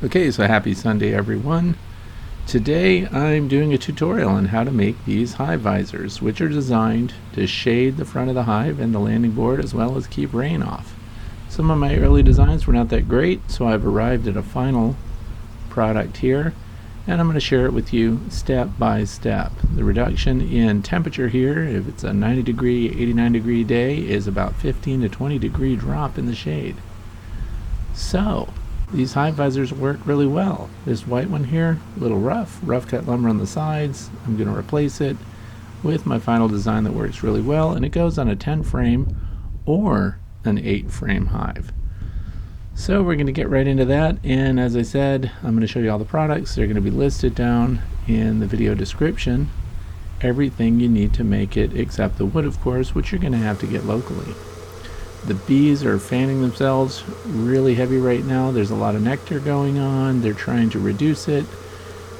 Okay, so happy Sunday everyone. Today I'm doing a tutorial on how to make these hive visors, which are designed to shade the front of the hive and the landing board as well as keep rain off. Some of my early designs were not that great, so I've arrived at a final product here, and I'm going to share it with you step by step. The reduction in temperature here, if it's a 90 degree, 89 degree day, is about 15 to 20 degree drop in the shade. So these hive visors work really well. This white one here, a little rough cut lumber on the sides. I'm going to replace it with my final design that works really well, and it goes on a 10 frame or an 8 frame hive. So we're going to get right into that, and as I said, I'm going to show you all the products. They're going to be listed down in the video description. Everything you need to make it except the wood, of course, which you're going to have to get locally. The bees are fanning themselves really heavy right now. There's a lot of nectar going on. They're trying to reduce it.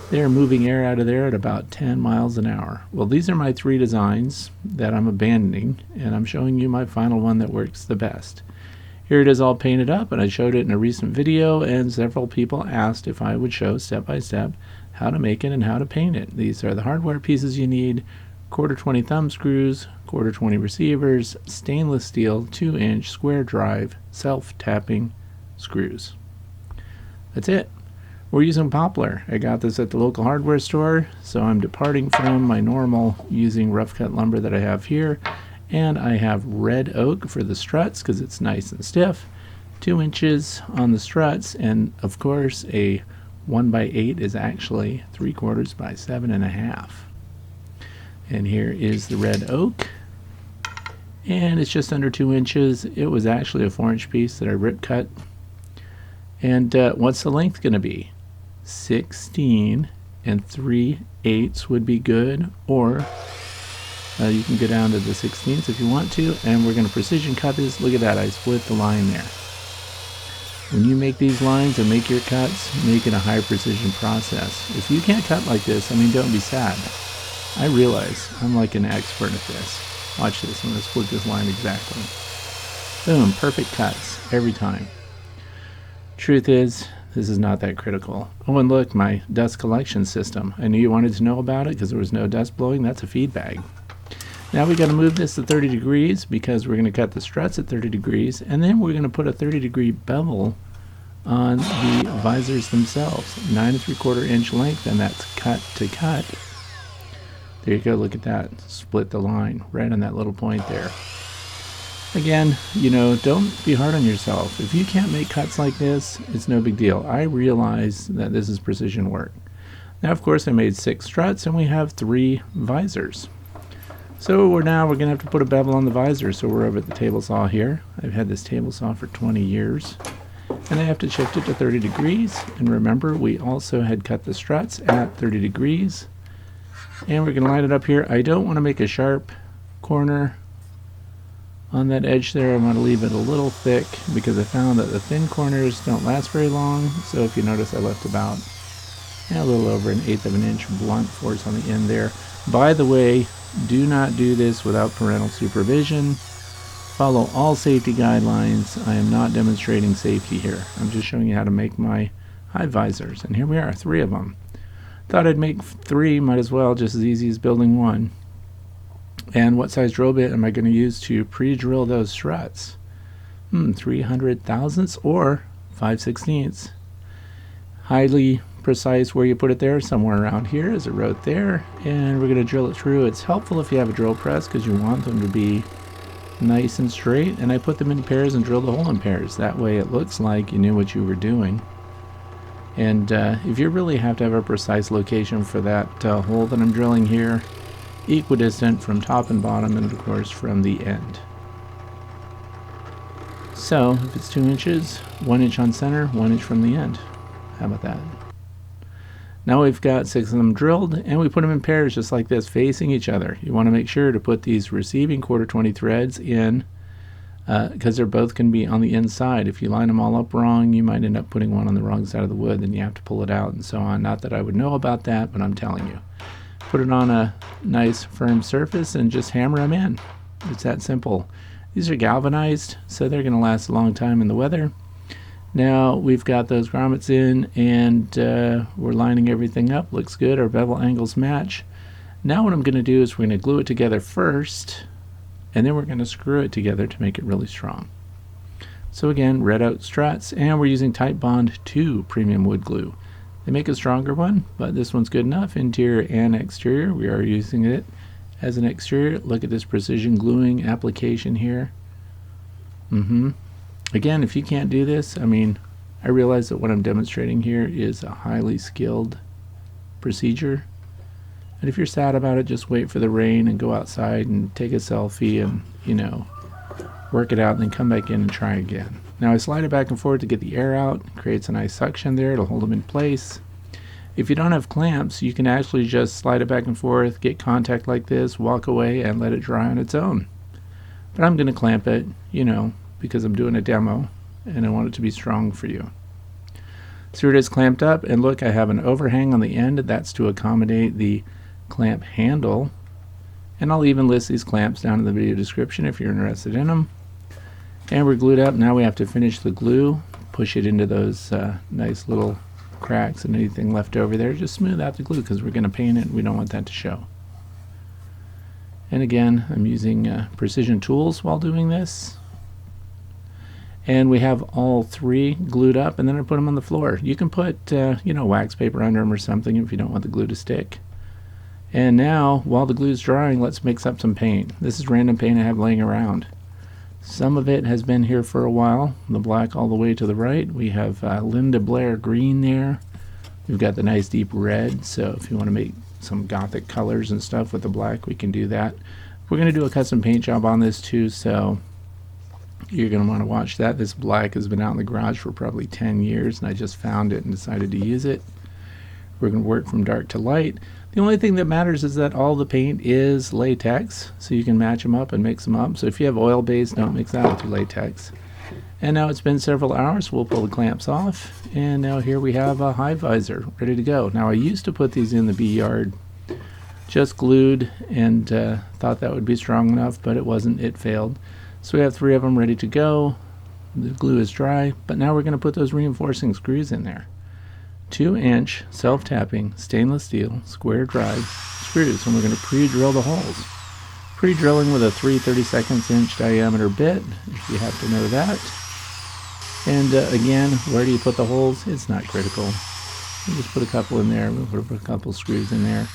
They're moving air out of there at about 10 miles an hour. Well, these are my 3 designs that I'm abandoning, and I'm showing you my final one that works the best. Here it is all painted up, and I showed it in a recent video, and several people asked if I would show step by step how to make it and how to paint it. These are the hardware pieces you need: 1/4 20 thumb screws, 1/4 20 receivers, stainless steel 2-inch square drive self-tapping screws. That's it. We're using poplar. I got this at the local hardware store, so I'm departing from my normal using rough cut lumber that I have here, and I have red oak for the struts because it's nice and stiff, 2 inches on the struts, and of course a 1x8 is actually 3/4 by 7.5. And here is the red oak, and it's just under 2 inches. It was actually a 4-inch piece that I rip cut. And what's the length going to be? 16 3/8 would be good, or you can go down to the 16ths if you want to. And we're going to precision cut this. Look at that, I split the line there. When you make these lines and make your cuts, make it a high precision process. If you can't cut like this, I mean, don't be sad. I realize I'm like an expert at this. Watch this. I'm going to split this line exactly. Boom, perfect cuts every time. Truth is, this is not that critical. Oh, and look, my dust collection system. I knew you wanted to know about it because there was no dust blowing. That's a feed bag. Now we got to move this to 30 degrees because we're going to cut the struts at 30 degrees, and then we're going to put a 30-degree bevel on the visors themselves. 9 3/4 inch length, and that's cut to cut. There you go, look at that. Split the line right on that little point there. Again, you know, don't be hard on yourself. If you can't make cuts like this, it's no big deal. I realize that this is precision work. Now, of course, I made 6 struts, and we have 3 visors. So we're going to have to put a bevel on the visor. So we're over at the table saw here. I've had this table saw for 20 years. And I have to shift it to 30 degrees. And remember, we also had cut the struts at 30 degrees. And we're going to line it up here. I don't want to make a sharp corner on that edge there. I want to leave it a little thick because I found that the thin corners don't last very long. So if you notice, I left about a little over 1/8 of an inch blunt force on the end there. By the way, do not do this without parental supervision. Follow all safety guidelines. I am not demonstrating safety here. I'm just showing you how to make my hive visors. And here we are, 3 of them. Thought I'd make 3, might as well, just as easy as building 1. And what size drill bit am I going to use to pre-drill those struts? 300 thousandths or 5/16. Highly precise where you put it there, somewhere around here as it wrote there, and we're going to drill it through. It's helpful if you have a drill press because you want them to be nice and straight, and I put them in pairs and drilled the hole in pairs. That way it looks like you knew what you were doing. And if you really have to have a precise location for that hole that I'm drilling here, equidistant from top and bottom, and of course from the end. So if it's 2 inches, 1 inch on center, 1 inch from the end. How about that? Now we've got 6 of them drilled, and we put them in pairs just like this, facing each other. You want to make sure to put these receiving 1/4 20 threads in because they're both going to be on the inside. If you line them all up wrong, you might end up putting one on the wrong side of the wood, then you have to pull it out and so on. Not that I would know about that, but I'm telling you. Put it on a nice firm surface and just hammer them in. It's that simple. These are galvanized, so they're going to last a long time in the weather. Now we've got those grommets in, and we're lining everything up. Looks good. Our bevel angles match. Now what I'm going to do is we're going to glue it together first, and then we're going to screw it together to make it really strong. So again, red oak struts, and we're using Type Bond 2 premium wood glue. They make a stronger one, but this one's good enough, interior and exterior. We are using it as an exterior. Look at this precision gluing application here. Again, if you can't do this, I mean, I realize that what I'm demonstrating here is a highly skilled procedure. And if you're sad about it, just wait for the rain and go outside and take a selfie and, you know, work it out and then come back in and try again. Now I slide it back and forth to get the air out. It creates a nice suction there. It'll hold them in place. If you don't have clamps, you can actually just slide it back and forth, get contact like this, walk away, and let it dry on its own. But I'm going to clamp it, you know, because I'm doing a demo and I want it to be strong for you. So it is clamped up, and look, I have an overhang on the end. That's to accommodate the clamp handle, and I'll even list these clamps down in the video description if you're interested in them. And we're glued up. Now we have to finish the glue, push it into those nice little cracks and anything left over there. Just smooth out the glue because we're going to paint it and we don't want that to show. And again, I'm using precision tools while doing this. And we have all three glued up, and then I put them on the floor. You can put you know, wax paper under them or something if you don't want the glue to stick. And now, while the glue's drying, let's mix up some paint. This is random paint I have laying around. Some of it has been here for a while. The black all the way to the right. We have Linda Blair green there. We've got the nice deep red, so if you want to make some gothic colors and stuff with the black, we can do that. We're going to do a custom paint job on this too, so you're going to want to watch that. This black has been out in the garage for probably 10 years, and I just found it and decided to use it. We're going to work from dark to light. The only thing that matters is that all the paint is latex, so you can match them up and mix them up. So if you have oil-based, don't mix that with your latex. And now it's been several hours. We'll pull the clamps off, and now here we have a Hive-Visor ready to go. Now I used to put these in the bee yard just glued, and thought that would be strong enough, but it wasn't. It failed. So we have 3 of them ready to go. The glue is dry, but now we're going to put those reinforcing screws in there. 2-inch self-tapping stainless steel square drive screws, and we're going to pre-drill the holes. Pre-drilling with a 3/32 inch diameter bit, if you have to know that. And again, where do you put the holes? It's not critical. You just put a couple in there. We'll put a couple screws in there.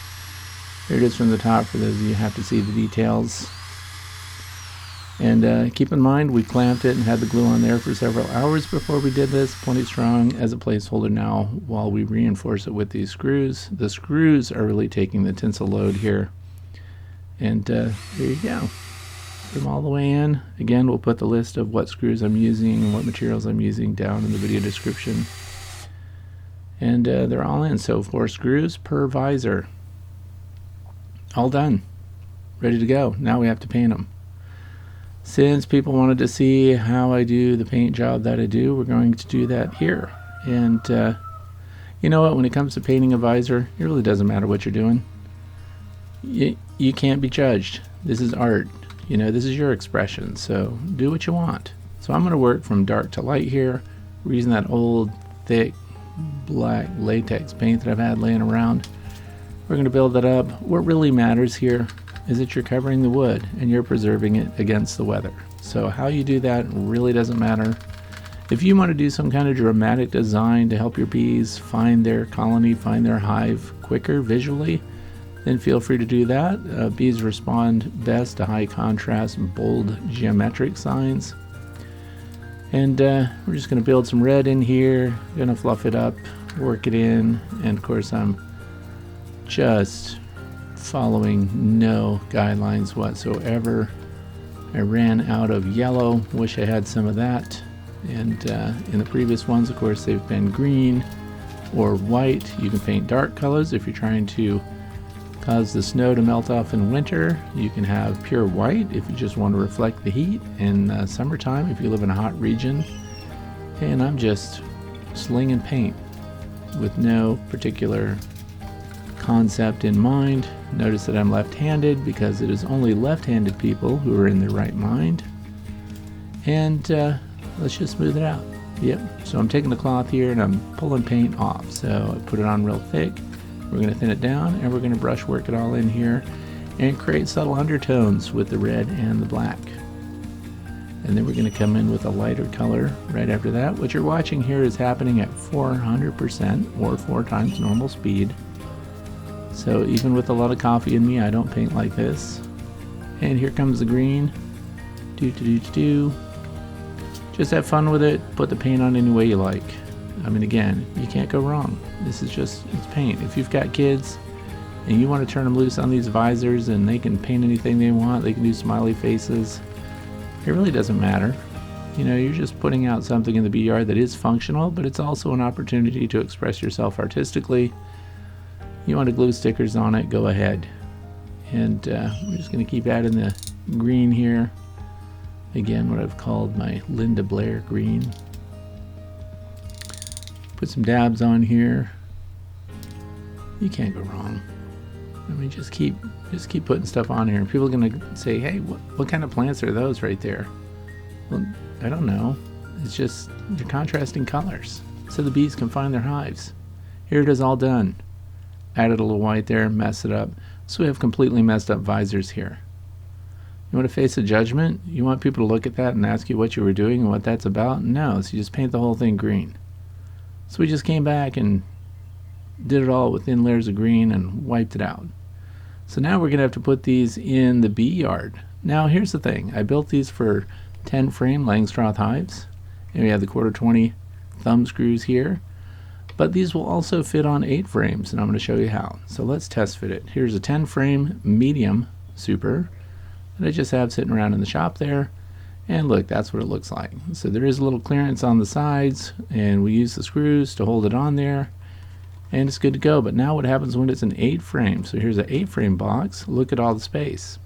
Here it is from the top for those of you who have to see the details. And keep in mind, we clamped it and had the glue on there for several hours before we did this. Plenty strong as a placeholder now while we reinforce it with these screws. The screws are really taking the tensile load here. And there you go. Put them all the way in. Again, we'll put the list of what screws I'm using and what materials I'm using down in the video description. And they're all in, so 4 screws per visor. All done. Ready to go. Now we have to paint them. Since people wanted to see how I do the paint job that I do, we're going to do that here. And you know what, when it comes to painting a visor, it really doesn't matter what you're doing. You can't be judged. This is art. You know, this is your expression, so do what you want. So I'm going to work from dark to light here. We're using that old, thick, black latex paint that I've had laying around. We're going to build that up. What really matters here is that you're covering the wood and you're preserving it against the weather. So how you do that really doesn't matter. If you want to do some kind of dramatic design to help your bees find their colony, find their hive quicker visually, then feel free to do that. Bees respond best to high contrast, bold geometric signs. And we're just going to build some red in here, going to fluff it up, work it in, and of course I'm just following no guidelines whatsoever. I ran out of yellow, wish I had some of that. And in the previous ones, of course, they've been green or white. You can paint dark colors if you're trying to cause the snow to melt off in winter. You can have pure white if you just want to reflect the heat in summertime if you live in a hot region. And I'm just slinging paint with no particular concept in mind. Notice that I'm left-handed because it is only left-handed people who are in their right mind. And let's just smooth it out. Yep, so I'm taking the cloth here and I'm pulling paint off. So I put it on real thick. We're going to thin it down and we're going to brush work it all in here and create subtle undertones with the red and the black. And then we're going to come in with a lighter color right after that. What you're watching here is happening at 400% or 4 times normal speed. So even with a lot of coffee in me, I don't paint like this. And here comes the green. Just have fun with it. Put the paint on any way you like. I mean, again, you can't go wrong. This is just, it's paint. If you've got kids and you want to turn them loose on these visors and they can paint anything they want, they can do smiley faces. It really doesn't matter. You know, you're just putting out something in the bee yard that is functional, but it's also an opportunity to express yourself artistically. You want to glue stickers on it, go ahead. And we're just going to keep adding the green here. Again, what I've called my Linda Blair green. Put some dabs on here. You can't go wrong. I mean, just keep putting stuff on here. And people are gonna say, "Hey, what kind of plants are those right there?" Well, I don't know. It's just you're contrasting colors so the bees can find their hives. Here it is, all done. Added a little white there, mess it up. So we have completely messed up visors here. You want to face a judgment? You want people to look at that and ask you what you were doing and what that's about? No, so you just paint the whole thing green. So we just came back and did it all with thin layers of green and wiped it out. So now we're going to have to put these in the bee yard. Now here's the thing. I built these for 10 frame Langstroth hives. And we have the 1/4 thumb screws here. But these will also fit on 8 frames, and I'm going to show you how. So let's test fit it. Here's a 10 frame medium super that I just have sitting around in the shop there. And look, that's what it looks like. So there is a little clearance on the sides, and we use the screws to hold it on there. And it's good to go. But now what happens when it's an 8 frame? So here's an 8 frame box. Look at all the space.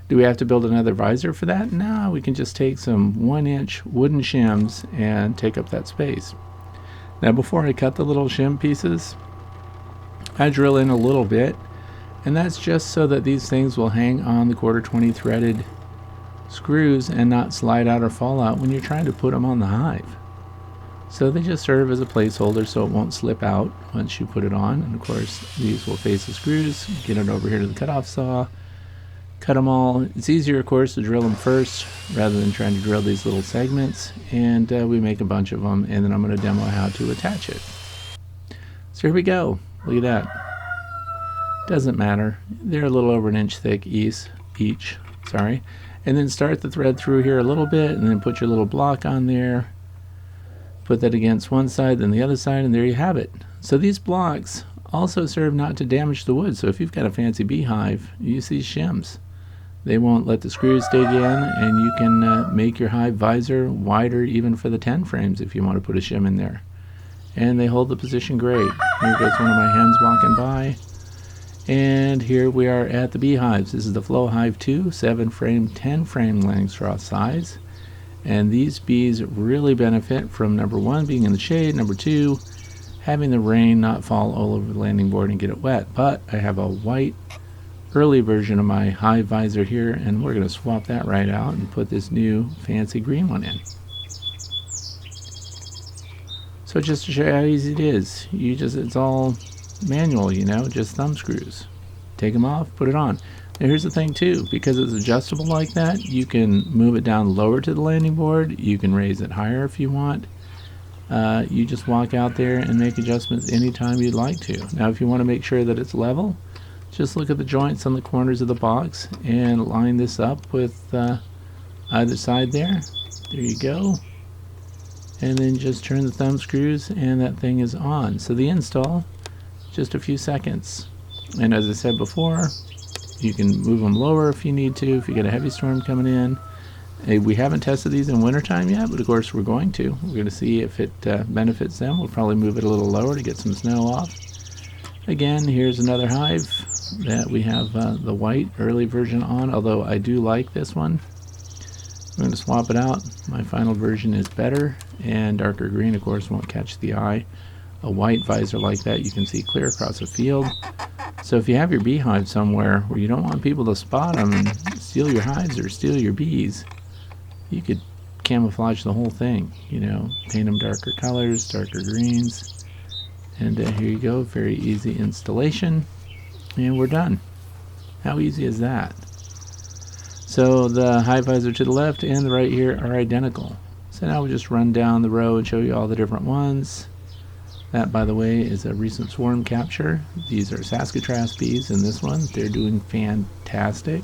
Do we have to build another visor for that? No, we can just take some 1-inch wooden shims and take up that space. Now before I cut the little shim pieces, I drill in a little bit, and that's just so that these things will hang on the 1/4 threaded screws and not slide out or fall out when you're trying to put them on the hive. So they just serve as a placeholder so it won't slip out once you put it on. And of course these will face the screws. Get it over here to the cutoff saw, cut them all. It's easier of course to drill them first rather than trying to drill these little segments, and we make a bunch of them, and then I'm going to demo how to attach it. So here we go. Look at that. Doesn't matter. They're a little over 1 inch thick each. And then start the thread through here a little bit, and then put your little block on there. Put that against one side, then the other side, and there you have it. So these blocks also serve not to damage the wood. So if you've got a fancy beehive, use these shims. They won't let the screws dig in, and you can make your hive visor wider even for the 10 frames if you want to put a shim in there. And they hold the position great. Here goes one of my hens walking by. And here we are at the beehives. This is the Flow Hive 2, 7 frame, 10 frame Langstroth size. And these bees really benefit from number 1, being in the shade, number 2, having the rain not fall all over the landing board and get it wet. But I have a white early version of my Hive-Visor here, and we're going to swap that right out and put this new fancy green one in. So just to show you how easy it is, it's all manual, you know, just thumb screws. Take them off, put it on. Now here's the thing too, because it's adjustable like that, you can move it down lower to the landing board, you can raise it higher if you want. You just walk out there and make adjustments anytime you'd like to. Now if you want to make sure that it's level, just look at the joints on the corners of the box and line this up with either side there. There you go. And then just turn the thumb screws and that thing is on. So the install, just a few seconds. And as I said before, you can move them lower if you need to, if you get a heavy storm coming in. We haven't tested these in wintertime yet, but of course we're going to. We're going to see if it benefits them. We'll probably move it a little lower to get some snow off. Again, here's another hive that we have the white early version on, although I do like this one. I'm going to swap it out. My final version is better, and darker green of course won't catch the eye. A white visor like that you can see clear across a field. So if you have your beehive somewhere where you don't want people to spot them and steal your hives or steal your bees, you could camouflage the whole thing, you know, paint them darker colors, darker greens. And here you go, very easy installation, and we're done. How easy is that? So the Hive-Visor to the left and the right here are identical. So now we'll just run down the row and show you all the different ones. That, by the way, is a recent swarm capture. These are Saskatraz bees in this one. They're doing fantastic.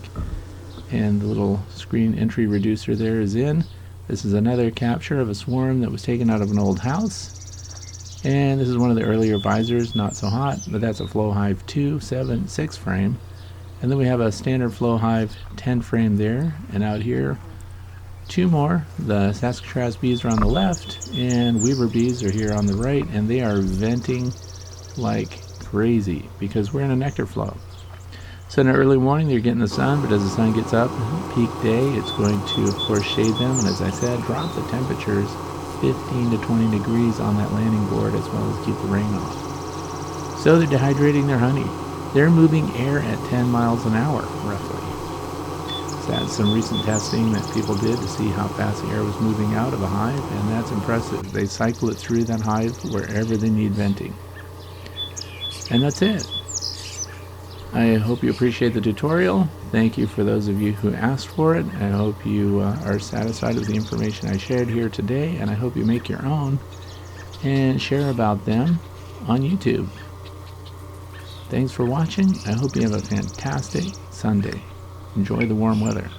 And the little screen entry reducer there is in. This is another capture of a swarm that was taken out of an old house. And this is one of the earlier visors, not so hot, but that's a Flow Hive 2, 7, 6 frame. And then we have a standard Flow Hive 10 frame there. And out here, two more. The Saskatraz bees are on the left, and Weaver bees are here on the right, and they are venting like crazy because we're in a nectar flow. So in the early morning, they're getting the sun, but as the sun gets up, peak day, it's going to, of course, shade them, and as I said, drop the temperatures 15 to 20 degrees on that landing board, as well as keep the rain off. So they're dehydrating their honey. They're moving air at 10 miles an hour, roughly. So that's some recent testing that people did to see how fast the air was moving out of a hive, and that's impressive. They cycle it through that hive wherever they need venting. And that's it. I hope you appreciate the tutorial. Thank you for those of you who asked for it. I hope you are satisfied with the information I shared here today, and I hope you make your own and share about them on YouTube. Thanks for watching. I hope you have a fantastic Sunday. Enjoy the warm weather.